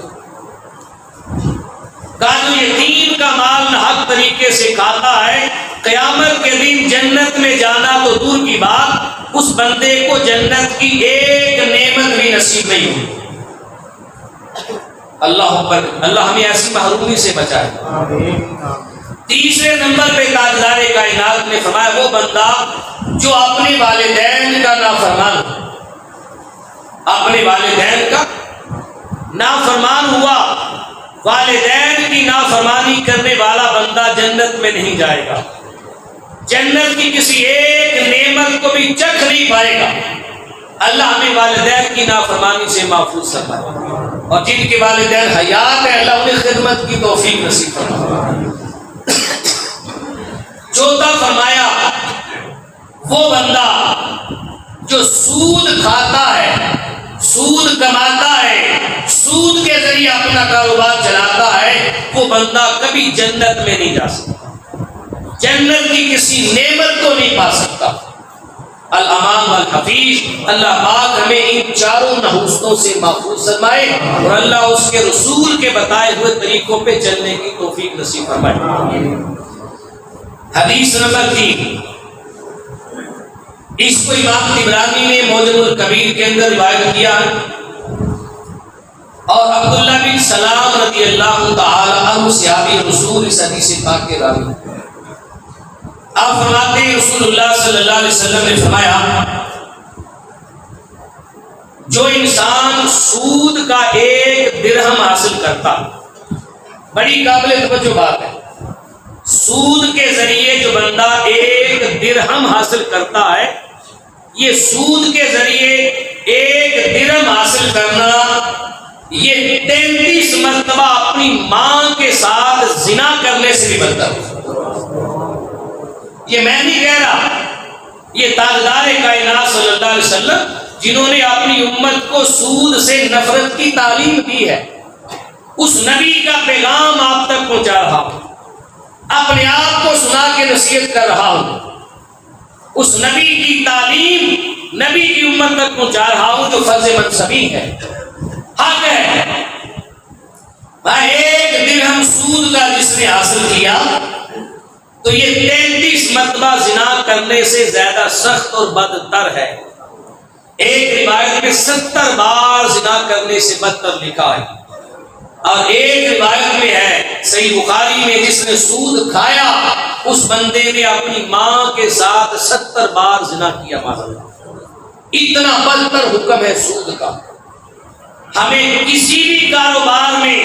کہا جو یتیم کا مال ناحق طریقے سے کھاتا ہے، قیامت کے دن جنت میں جانا تو دور کی بات، اس بندے کو جنت کی ایک نعمت بھی نصیب نہیں ہوئی۔ اللہ اکبر، اللہ ہمیں ایسی محرومی سے بچائے۔ تیسرے نمبر پہ تاجدار کائنات نے فرمایا وہ بندہ جو اپنے والدین کا نافرمان، اپنے والدین کا نافرمان ہوا، والدین کی نافرمانی کرنے والا بندہ جنت میں نہیں جائے گا، جنت کی کسی ایک نعمت کو بھی چکھ نہیں پائے گا۔ اللہ ہمیں والدین کی نافرمانی سے محفوظ فرمائے، اور جن کے والدین حیات ہیں اللہ انہیں خدمت کی توفیق نصیب فرمائے۔ چوتھا فرمایا وہ بندہ جو سود کھاتا ہے، سود کماتا ہے، سود کے ذریعے اپنا کاروبار چلاتا ہے، وہ بندہ کبھی جنت میں نہیں جا سکتا، جنت کی کسی نعمت کو نہیں پا سکتا۔ الامان والحفیظ، اللہ پاک ہمیں ان 4 نحوستوں سے محفوظ فرمائے اور اللہ اس کے رسول کے بتائے ہوئے طریقوں پہ چلنے کی توفیق نصیب فرمائے۔ حدیث نمبر 3، اس کو امام طبرانی نے معجم الکبیر کے اندر روایت کیا اور عبداللہ بن سلام رضی اللہ تعالی عنہ صحابی رسول اس حدیث پاک کے راوی۔ آپ فرماتے ہیں رسول اللہ صلی اللہ علیہ وسلم نے فرمایا جو انسان سود کا 1 درہم حاصل کرتا، بڑی قابل توجہ بات ہے، سود کے ذریعے جو بندہ 1 درہم حاصل کرتا ہے، یہ سود کے ذریعے 1 درہم حاصل کرنا یہ 33 مرتبہ اپنی ماں کے ساتھ زنا کرنے سے بھی بدتر ہے۔ یہ میں نہیں کہہ رہا، یہ تاجدار کائنات صلی اللہ علیہ وسلم جنہوں نے اپنی امت کو سود سے نفرت کی تعلیم دی ہے، اس نبی کا پیغام آپ تک پہنچا رہا ہوں، اپنے آپ کو سنا کے نصیحت کر رہا ہوں، اس نبی کی تعلیم نبی کی امت تک پہنچا رہا ہوں جو فرض منصبی ہے، حق ہے۔ 1 درہم سود کا جس نے حاصل کیا تو یہ 33 مرتبہ زنا کرنے سے زیادہ سخت اور بدتر ہے۔ ایک روایت میں 70 بار زنا کرنے سے بدتر لکھا ہے، اور ایک روایت میں ہے صحیح بخاری میں جس نے سود کھایا اس بندے نے اپنی ماں کے ساتھ 70 بار زنا کیا۔ اتنا بدتر حکم ہے سود کا۔ ہمیں کسی بھی کاروبار میں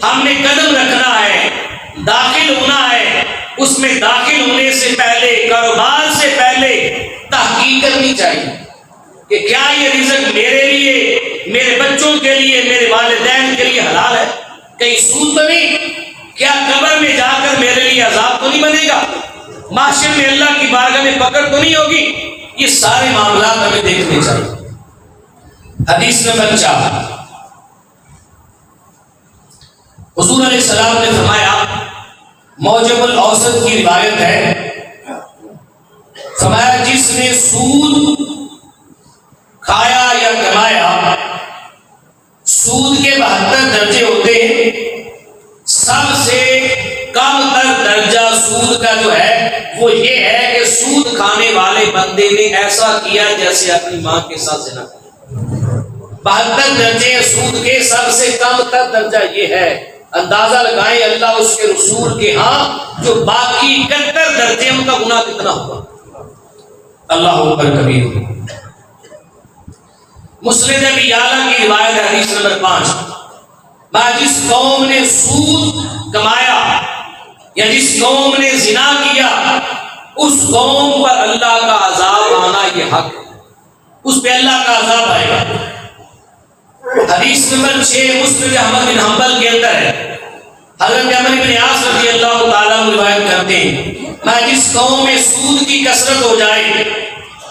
ہم نے قدم رکھنا ہے، داخل ہونا ہے، اس میں داخل ہونے سے پہلے، کاروبار سے پہلے تحقیق کرنی چاہیے، کہ کیا یہ رزق میرے لیے، میرے بچوں کے لیے، میرے والدین کے لیے حلال ہے؟ کہیں سود تو نہیں؟ کیا قبر میں جا کر میرے لیے عذاب تو نہیں بنے گا؟ محشر میں اللہ کی بارگاہ میں پکڑ تو نہیں ہوگی؟ یہ سارے معاملات ہمیں دیکھنے چاہیے۔ حدیث نمبر 4، حضور علیہ السلام نے فرمایا، موجب الاوسط کی روایت ہے، فرمایا جس نے سود کھایا یا کمایا، سود کے 72 درجے ہوتے ہیں، سب سے کم تر درجہ سود کا جو ہے وہ یہ ہے کہ سود کھانے والے بندے نے ایسا کیا جیسے اپنی ماں کے ساتھ زنا کیا۔ 72 درجے سود کے، سب سے کم تر درجہ یہ ہے۔ اندازہ لگائیں اللہ اس کے رسول کے ہاں جو باقی 71 درجے ان کا گناہ کتنا ہوگا۔ اللہ اکبر کبیر۔ مسند ابی یعلا کی روایت ہے، حدیث نمبر 5، جس قوم نے سود کمایا یا جس قوم نے زنا کیا، اس قوم پر اللہ کا عذاب آنا یہ حق ہے، اس پہ اللہ کا عذاب آئے گا۔ حدیث نمبر 6 مسند احمد بن حنبل کے اندر ہے، حضرت عمرو بن عاص رضی اللہ تعالیٰ عنہ روایت کرتے ہیں، جس قوم میں سود کی کثرت ہو جائے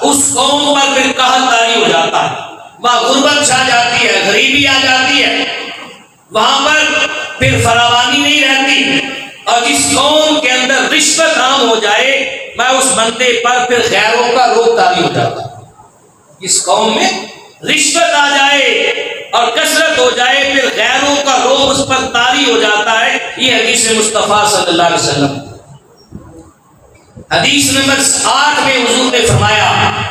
اس قوم پر پھر قحط طاری ہو جاتا ہے، وہاں غربت چھا جاتی ہے، غریبی آ جاتی ہے، وہاں پر پھر فراوانی نہیں رہتی، اور جس قوم کے اندر رشوت عام ہو جائے اس بندے پر پھر غیروں کا روب طاری ہو جاتا ہے۔ جس قوم میں رشوت آ جائے اور کثرت ہو جائے پھر غیروں کا روب اس پر طاری ہو جاتا ہے۔ یہ حدیث مصطفیٰ صلی اللہ علیہ وسلم۔ حدیث نمبر 8 میں حضور نے فرمایا،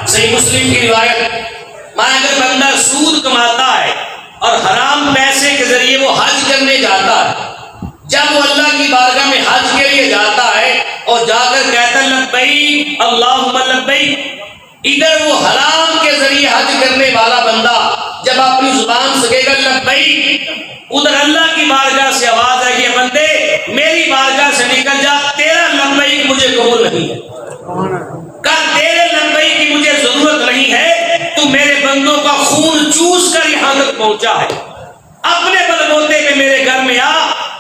صحیح مسلم کی روایت، اگر بندہ سود کماتا ہے اور حرام پیسے کے ذریعے وہ حج کرنے جاتا ہے، جب وہ اللہ کی بارگاہ میں حج کے لیے جاتا ہے اور جا کر کہتا ہے لبیک اللہم لبیک، ادھر وہ حرام کے ذریعے حج کرنے والا بندہ جب اپنی زبان سے کہے گا لبیک، ادھر اللہ کی بارگاہ سے آواز ہے، یہ بندے میری بارگاہ سے نکل جا، تیرا لبیک مجھے قبول نہیں ہے، تیرے لبیک کی مجھے ضرورت نہیں ہے، تو میرے بندوں کا خون چوس کر یہاں تک پہنچا ہے، اپنے بلبوتے پہ میرے گھر میں آ،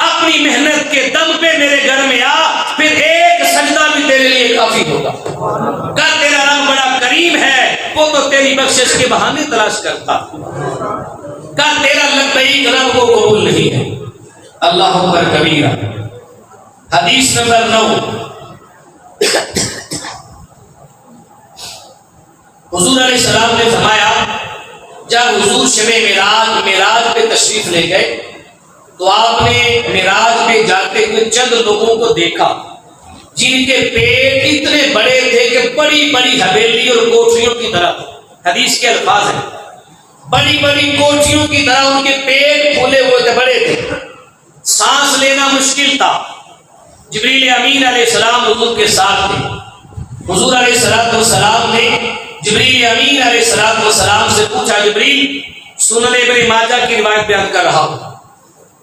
اپنی محنت کے دم پہ میرے گھر میں آ، پھر ایک سجدہ بھی تیرے لیے کافی ہوگا۔ کہا تیرا رب بڑا کریم ہے، وہ تو تیری بخشش کے بہانے تلاش کرتا، کہا تیرا لبیک رب کو قبول نہیں ہے۔ اللہ اکبر کبیرہ۔ حدیث نمبر 9، حضور علیہ السلام نے فرمایا، جب حضور شب معراج پہ تشریف لے گئے تو آپ نے معراج پہ جاتے ہوئے چند لوگوں کو دیکھا جن کے پیٹ اتنے بڑے تھے کہ بڑی بڑی حویلی اور کوٹھریوں کی طرح، حدیث کے الفاظ ہیں، بڑی بڑی کوٹھریوں کی طرح ان کے پیٹ پھولے ہوئے تھے، بڑے تھے، سانس لینا مشکل تھا۔ جبریل امین علیہ السلام حضور کے ساتھ تھے۔ حضور علیہ السلام نے جبریل امین علیہ السلام سے پوچھا، جبریل، سنن ابن ماجہ کی روایت بیان کر رہا ہوں،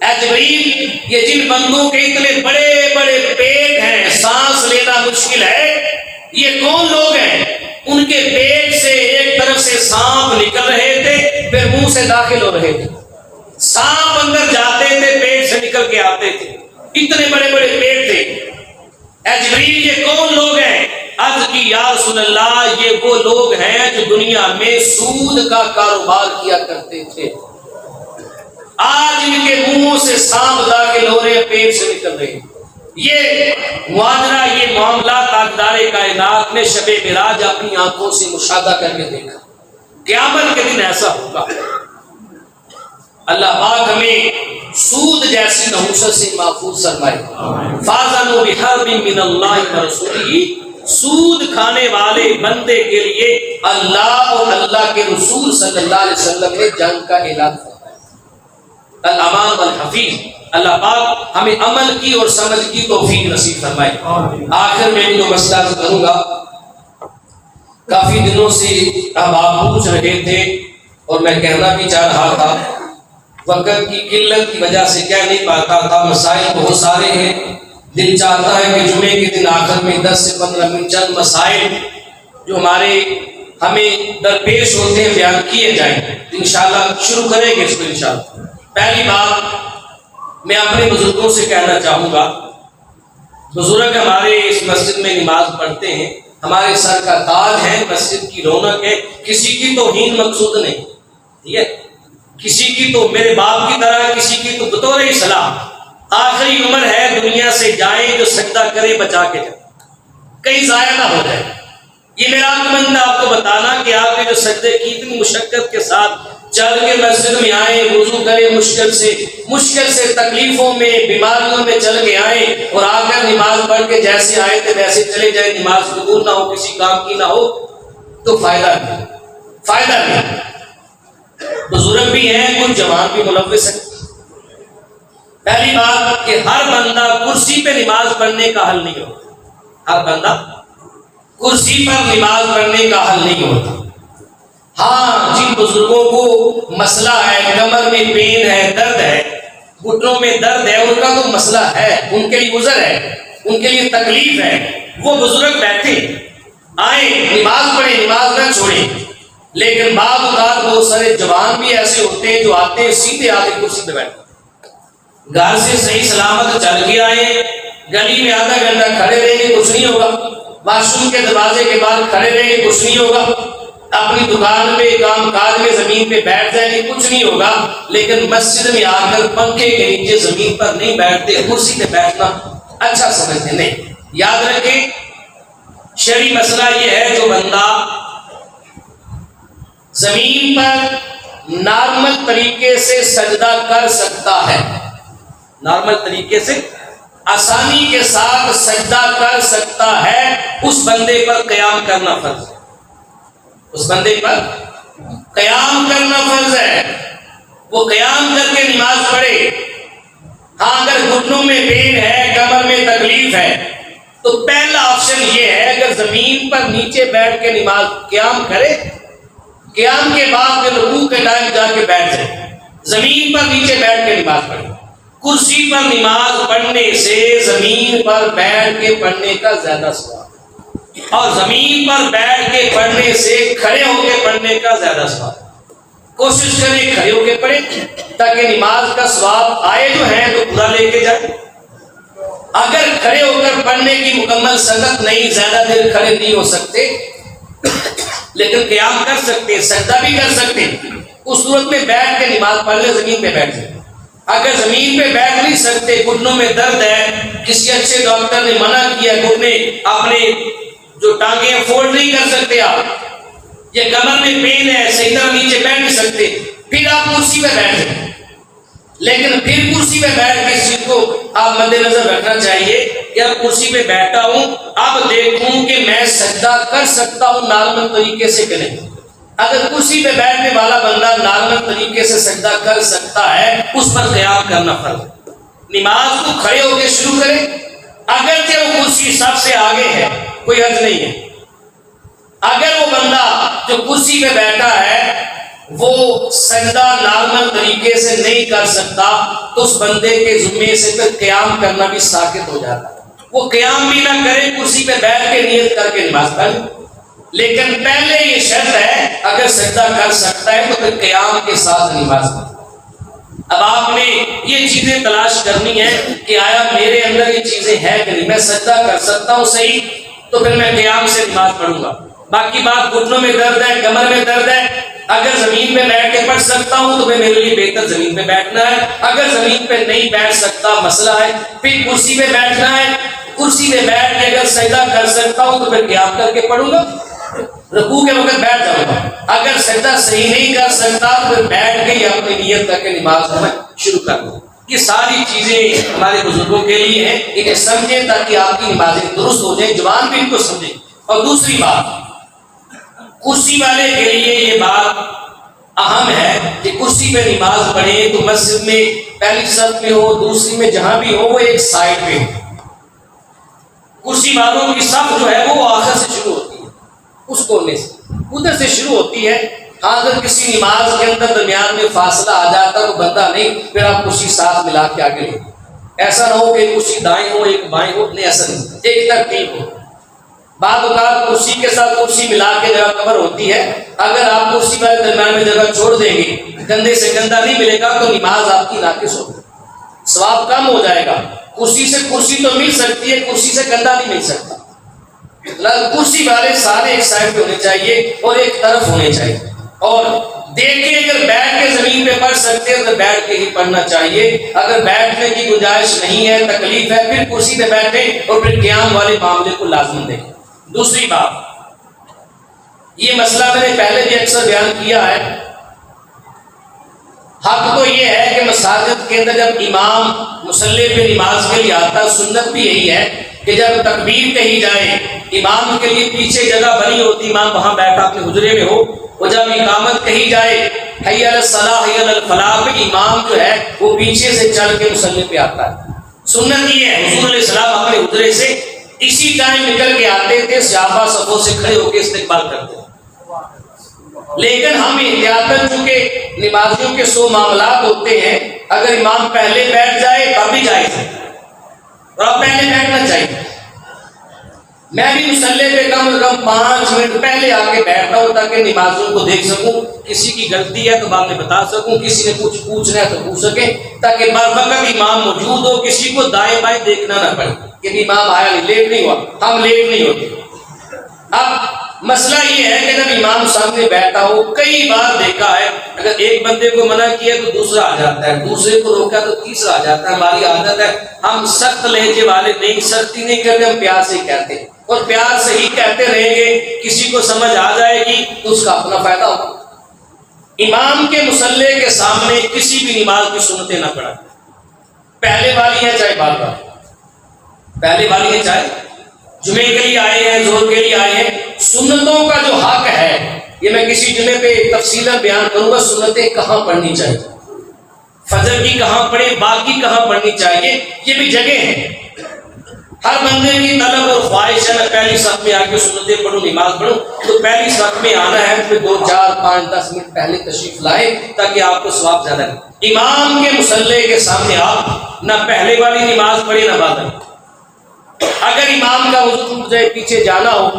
اے جبریل، یہ جن بندوں کے اتنے بڑے بڑے پیٹ ہیں، سانس لینا مشکل ہے، یہ کون لوگ ہیں؟ ان کے پیٹ سے ایک طرف سے سانپ نکل رہے تھے، پھر منہ سے داخل ہو رہے تھے، سانپ اندر جاتے تھے، پیٹ سے نکل کے آتے تھے، اتنے بڑے بڑے پیٹ تھے۔ اے جبریل، یہ کون لوگ ہیں؟ عرض کی، یا رسول اللہ، یہ وہ لوگ ہیں جو دنیا میں سود کا کاروبار کیا کرتے تھے، آج ان کے منہوں سے سانپ داخل ہو رہے ہیں، پیٹ سے نکل رہے ہیں۔ یہ معاملہ، یہ معاملہ تاجدار کائنات نے شب معراج اپنی آنکھوں سے مشاہدہ کر کے دیکھا۔ قیامت کے دن ایسا ہوگا۔ اللہ پاک ہمیں سود جیسی نحوست سے محفوظ فرمائے۔ فَاذَنُوا بِحَرْبٍ مِّنَ اللَّهِ وَرَسُولِهِ، سود کھانے والے بندے کے لیے اللہ اور اللہ کے رسول صلی اللہ علیہ وسلم نے جنگ کا اعلان فرمایا۔ الامان والحفیظ، اللہ پاک ہمیں عمل کی اور سمجھ کی توفیق نصیب فرمائے۔ آخر میں بھی مسئلہ کروں گا، کافی دنوں سے اب آپ پوچھ رہے تھے اور میں کہنا بھی چاہ رہا تھا، وقت کی قلت کی وجہ سے کہہ نہیں پاتا تھا، مسائل بہت سارے ہیں، دل چاہتا ہے کہ جمعے کے دن آخر میں 10 سے 15 منٹ چند مسائل جو ہمارے ہمیں درپیش ہوتے ہیں بیان کیے جائیں، تو انشاءاللہ شروع کریں گے اس کو انشاءاللہ۔ پہلی بات میں اپنے بزرگوں سے کہنا چاہوں گا، بزرگ ہمارے اس مسجد میں نماز پڑھتے ہیں، ہمارے سر کا تاج ہے، مسجد کی رونق ہے، کسی کی توہین مقصود نہیں، ٹھیک ہے، کسی کی تو میرے باپ کی طرح، کسی کی تو بطور اسلام آخری عمر ہے، دنیا سے جائیں جو سجدہ کرے بچا کے جائے، کہیں ضائع نہ ہو جائے۔ یہ میرا عقمند ہے آپ کو بتانا کہ آپ نے جو سجدے کی اتنی مشقت کے ساتھ چل کے مسجد میں آئے، وضو کرے، مشکل سے تکلیفوں میں بیماریوں میں چل کے آئے، اور آ کر نماز پڑھ کے جیسے آئے تھے ویسے چلے جائے، نماز قبول نہ ہو، کسی کام کی نہ ہو، تو فائدہ نہیں۔ بزرگ بھی ہیں، کچھ جوان بھی ملوث ہیں۔ پہلی بات کہ ہر بندہ کرسی پہ نماز پڑھنے کا حل نہیں ہوتا، ہر بندہ کرسی پر نماز پڑھنے کا حل نہیں ہوتا۔ ہاں، جن بزرگوں کو مسئلہ ہے، کمر میں پین ہے، درد ہے، گھٹنوں میں درد ہے، ان کا تو مسئلہ ہے، ان کے لیے عذر ہے، ان کے لیے تکلیف ہے، وہ بزرگ بیٹھے آئیں، نماز پڑھیں، نماز نہ چھوڑیں۔ لیکن بعض اوقات بہت سارے جوان بھی ایسے ہوتے ہیں جو آتے ہیں سیدھے آ کے کرسی پہ بیٹھتے، گھر سے صحیح سلامت چل کے آئے، گلی میں آدھا گھنٹہ کھڑے رہیں گے کچھ نہیں ہوگا، واش روم کے دروازے کے بعد کھڑے رہیں گے کچھ نہیں ہوگا، اپنی دکان پہ کام کاج میں زمین پہ بیٹھ جائیں گے کچھ نہیں ہوگا، لیکن مسجد میں آ کر پنکھے کے نیچے زمین پر نہیں بیٹھتے، کرسی پہ بیٹھنا اچھا سمجھتے نہیں۔ یاد رکھیں، شرعی مسئلہ یہ ہے، جو بندہ زمین پر نارمل طریقے سے سجدہ کر سکتا ہے، نارمل طریقے سے آسانی کے ساتھ سجدہ کر سکتا ہے، اس بندے پر قیام کرنا فرض ہے، اس بندے پر قیام کرنا فرض ہے، وہ قیام کر کے نماز پڑھے۔ ہاں، اگر گھٹنوں میں پین ہے، کمر میں تکلیف ہے، تو پہلا آپشن یہ ہے، اگر زمین پر نیچے بیٹھ کے نماز قیام کرے، قیام کے بعد پھر رکوع کے ٹائم جا کے بیٹھ جائے، زمین پر نیچے بیٹھ کے نماز پڑھے۔ کرسی پر نماز پڑھنے سے زمین پر بیٹھ کے پڑھنے کا زیادہ ثواب، اور زمین پر بیٹھ کے پڑھنے سے کھڑے ہو کے پڑھنے کا زیادہ ثواب۔ کوشش کریں کھڑے ہو کے پڑھیں تاکہ نماز کا ثواب آئے جو ہے تو پورا لے کے جائے۔ اگر کھڑے ہو کر پڑھنے کی مکمل سنگت نہیں، زیادہ دیر کھڑے نہیں ہو سکتے، لیکن قیام کر سکتے، سجدہ بھی کر سکتے، اس صورت میں بیٹھ کے نماز پڑھ لے، زمین پہ بیٹھ جائے۔ اگر زمین پہ بیٹھ نہیں سکتے، گھٹنوں میں درد ہے، کسی اچھے ڈاکٹر نے منع کیا، گھٹنے اپنے جو ٹانگیں فولڈ نہیں کر سکتے آپ، یا کمر میں پین ہے، صحیح طرح نیچے بیٹھ نہیں سکتے، پھر آپ کرسی پہ بیٹھ جائیں۔ لیکن پھر کرسی پہ بیٹھ کے اس چیز کو آپ مد نظر رکھنا چاہیے کہ اب کرسی پہ بیٹھا ہوں، اب دیکھوں کہ میں سجدہ کر سکتا ہوں نارمل طریقے سے کہ نہیں۔ اگر کرسی پہ بیٹھنے والا بندہ نارمل طریقے سے سجدہ کر سکتا ہے، اس پر قیام کرنا فرض ہے۔ نماز کو کھڑے ہو کے شروع کرے، اگرچہ وہ کرسی سب سے آگے ہے، کوئی حرج نہیں ہے۔ اگر وہ بندہ جو کرسی پہ بیٹھا ہے وہ سجدہ نارمل طریقے سے نہیں کر سکتا، تو اس بندے کے ذمے سے پھر قیام کرنا بھی ساقط ہو جاتا ہے۔ وہ قیام بھی نہ کرے، کرسی پہ بیٹھ کے نیت کر کے نماز پڑھے، لیکن پہلے یہ شرط ہے اگر سجدہ کر سکتا ہے تو پھر قیام کے ساتھ نماز پڑھے۔ اب آپ نے یہ چیزیں تلاش کرنی ہے کہ آیا میرے اندر یہ چیزیں ہیں کہ نہیں، میں سجدہ کر سکتا ہوں صحیح، تو پھر میں قیام سے نماز پڑھوں گا۔ باقی بات گھٹنوں میں درد ہے، کمر میں درد ہے، اگر زمین پہ بیٹھ کے پڑھ سکتا ہوں تو میرے لیے بہتر زمین پہ بیٹھنا ہے، اگر زمین پہ نہیں بیٹھ سکتا مسئلہ ہے، پھر کرسی پہ بیٹھنا ہے، کرسی پہ بیٹھ کے اگر سجدہ کر سکتا ہوں تو پھر قیام کر کے پڑھوں گا، رکوع کے وقت بیٹھ جاؤں گا۔ اگر سجدہ صحیح نہیں کر سکتا تو پھر بیٹھ کے یا اپنی نیت کر کے نماز میں شروع کر دوں۔ یہ ساری چیزیں ہمارے بزرگوں کے لیے ہیں، انہیں سمجھیں تاکہ آپ کی نمازیں درست ہو جائیں، جوان بھی ان کو سمجھیں۔ اور دوسری بات، کرسی والے کے لیے یہ بات اہم ہے کہ کرسی پہ نماز پڑھے تو مسجد میں پہلی صف میں ہو، دوسری میں، جہاں بھی ہو، وہ ایک سائڈ پہ ہو۔ کرسی والوں کی صف جو ہے وہ آخر سے شروع ہوتی ہے، اس کونے سے، ادھر سے شروع ہوتی ہے۔ ہاں، اگر کسی نماز کے اندر درمیان میں فاصلہ آ جاتا تو بندہ نہیں، پھر آپ کرسی ساتھ ملا کے آگے لیں۔ ایسا نہ ہو کہ کرسی دائیں ہو ایک بائیں ہو، نہیں، ایسا نہیں، ایک ترتیب ہو۔ بعض اوقات کرسی کے ساتھ کرسی ملا کے جگہ کور ہوتی ہے، اگر آپ کرسی والے درمیان میں جگہ چھوڑ دیں گے، کندھے سے کندھا نہیں ملے گا تو نماز آپ کی ناقص ہوگی، ثواب کم ہو جائے گا۔ کرسی سے کرسی تو مل سکتی ہے، کرسی سے کندھا نہیں مل سکتا۔ کرسی والے سارے ایک سائڈ پہ ہونے چاہیے اور ایک طرف ہونے چاہیے، اور دیکھیں اگر بیٹھ کے زمین پہ پڑھ سکتے ہیں تو بیٹھ کے ہی پڑھنا چاہیے، اگر بیٹھنے کی گنجائش نہیں ہے، تکلیف ہے، پھر کرسی پہ بیٹھیں اور پھر قیام والے معاملے کو لازم دیکھیں۔ دوسری بات، یہ مسئلہ میں نے پہلے بھی اکثر بیان کیا ہے، حق تو یہ ہے کہ مساجد کے اندر جب امام مصلی پہ نماز کے لیے آتا ہے، سنت بھی یہی ہے کہ جب تکبیر کہی جائے، امام کے لیے پیچھے جگہ بنی ہوتی، امام وہاں بیٹھا اپنے حجرے میں ہو، اور جب اقامت کہی جائے حی علی الصلاۃ حی علی الفلاح پہ، امام جو ہے وہ پیچھے سے چل کے مصلی پہ آتا ہے۔ سنت یہ ہے، حضور علیہ السلام اپنے حجرے سے اسی ٹائم نکل کے آتے تھے، صحابہ صفوں سے کھڑے ہو کے استقبال کرتے تھے۔ لیکن ہم احتیاطاً چونکہ نمازیوں کے 100 معاملات ہوتے ہیں، اگر امام پہلے بیٹھ جائے تب بھی جائز ہے، اور اب پہلے بیٹھنا چاہیے۔ میں بھی مصلی پہ کم از کم 5 منٹ پہلے آ کے بیٹھتا ہوں تاکہ نمازیوں کو دیکھ سکوں، کسی کی غلطی ہے تو بعد میں بتا سکوں، کسی نے کچھ پوچھنا ہے تو پوچھ سکیں، تاکہ بروقت امام موجود ہو، کسی کو دائیں بائیں دیکھنا نہ پڑے کہ امام آیا نہیں، لیٹ نہیں ہوا، ہم لیٹ نہیں ہوتے۔ اب مسئلہ یہ ہے کہ جب امام سامنے بیٹھا ہو، کئی بار دیکھا ہے اگر ایک بندے کو منع کیا تو دوسرا آ جاتا ہے، دوسرے کو روکا تو تیسرا آ جاتا ہے۔ ہماری عادت ہے، ہم سخت لہجے والے نہیں، سختی نہیں کرتے، ہم پیار سے کہتے ہیں، اور پیار سے ہی کہتے رہیں گے، کسی کو سمجھ آ جائے گی تو اس کا اپنا فائدہ ہوگا۔ امام کے مصلی کے سامنے کسی بھی نماز کی سنتیں نہ پڑھا، پہلے والی ہے چاہے بعد والی، پہلے والی ہے چاہے جمعے کے لیے آئے ہیں، ظہر کے لیے آئے ہیں، سنتوں کا جو حق ہے یہ میں کسی جمعے پہ تفصیلاً بیان کروں گا، سنتیں کہاں پڑھنی چاہیے، فجر کی کہاں پڑھیں، باقی کہاں پڑھنی چاہیے، یہ بھی جگہ ہے۔ ہر بندے کی طلب اور خواہش ہے میں پہلی صف میں آ کے سنتیں پڑھوں، نماز پڑھوں، تو پہلی صف میں آنا ہے تو 2 4 5 10 منٹ پہلے تشریف لائے تاکہ آپ کو ثواب زیادہ ملے۔ امام کے مصلی کے سامنے آپ نہ پہلے والی نماز پڑھے نہ بعد والی۔ اگر امام کا وضو ٹوٹ جائے، پیچھے جانا ہو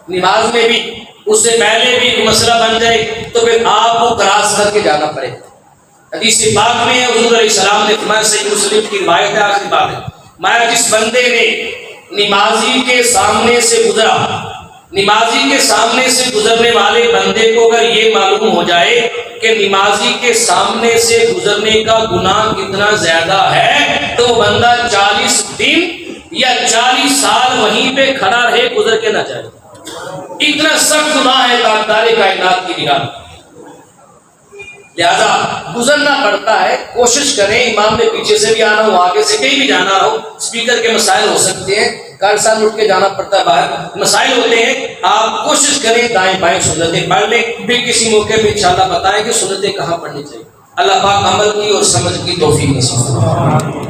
نماز میں بھی، اس سے پہلے بھی مسئلہ بن جائے تو پھر آپ کو کراس کر کے جانا پڑے گا۔ حدیث پاک میں حضور علیہ السلام نے فرمایا، صحیح مسلم کی روایت ہے، آخری بات ہے، میں جس بندے نے نمازی کے سامنے سے گزرا، نمازی کے سامنے سے گزرنے والے بندے کو اگر یہ معلوم ہو جائے کہ نمازی کے سامنے سے گزرنے کا گناہ کتنا زیادہ ہے تو وہ بندہ 40 دن یا 40 سال وہیں پہ کھڑا رہے، گزر کے نہ جائے، اتنا سخت گناہ ہے تاجدار کائنات کی نگاہ۔ لہذا گزرنا پڑتا ہے، کوشش کریں، امام نے پیچھے سے بھی آنا ہو، آگے سے کہیں بھی جانا ہو، اسپیکر کے مسائل ہو سکتے ہیں، کار سال اٹھ کے جانا پڑتا ہے، باہر مسائل ہوتے ہیں، آپ کوشش کریں دائیں بائیں سنتیں پڑھ لیں، پھر کسی موقع پہ انشاءاللہ بتائیں کہ سنتیں کہاں پڑھنی چاہیے۔ اللہ پاک عمل کی اور سمجھ کی توفیق نصیب فرمائے۔